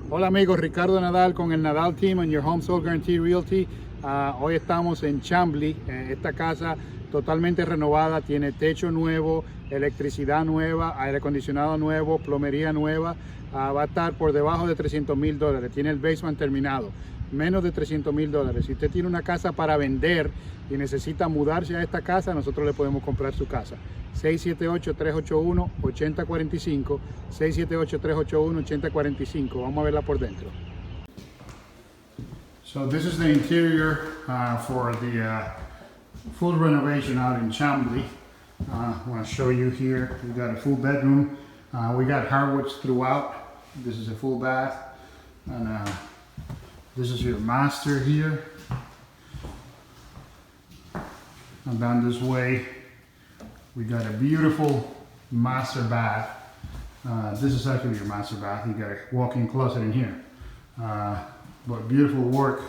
Hola amigos, Ricardo Nadal con el Nadal Team en Your Home Sold Guarantee Realty. Hoy estamos en Chamblee. Esta casa totalmente renovada, tiene techo nuevo, electricidad nueva, aire acondicionado nuevo, plomería nueva. Va a estar por debajo de $300,000. Tiene el basement terminado, menos de $300,000. Si usted tiene una casa para vender y necesita mudarse a esta casa, nosotros le podemos comprar su casa. 678-381-8045, 678-381-8045. Vamos a verla por dentro. So this is the interior for the full renovation out in Chamblee. I want to show you here. We got a full bedroom. We got hardwoods throughout. This is a full bath, and this is your master here. And down this way, we got a beautiful master bath. This is actually your master bath. You got a walk-in closet in here. But beautiful work.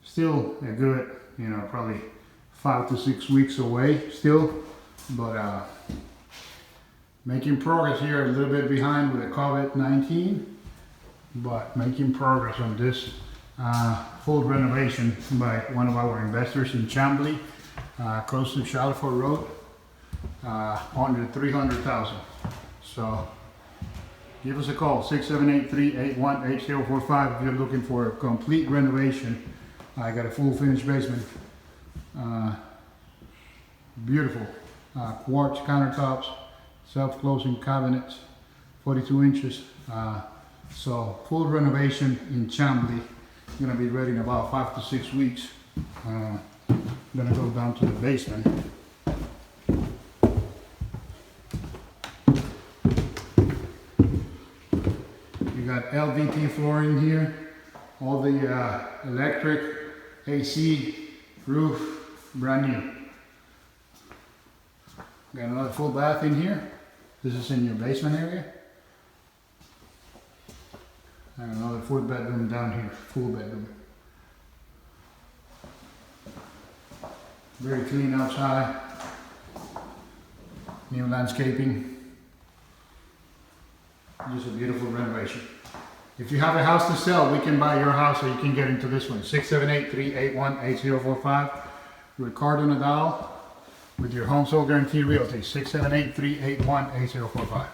Still a good, probably 5 to 6 weeks away still. But making progress here, a little bit behind with the COVID-19. But making progress on this full renovation by one of our investors in Chamblee. Close to Charlotte Road, under $300,000. So give us a call, 678-381-8045 if you're looking for a complete renovation. I got a full finished basement, beautiful quartz countertops, self-closing cabinets, 42 inches. So full renovation in Chamblee. Gonna be ready in about 5 to 6 weeks. I'm gonna go down to the basement. You got LVT flooring here, all the electric, AC, roof, brand new. Got another full bath in here. This is in your basement area. And another full bedroom down here, full bedroom. Very clean outside. New landscaping. Just a beautiful renovation. If you have a house to sell, we can buy your house so you can get into this one. 678-381-8045. Ricardo Nadal with your Home Sold Guarantee Realty. 678-381-8045.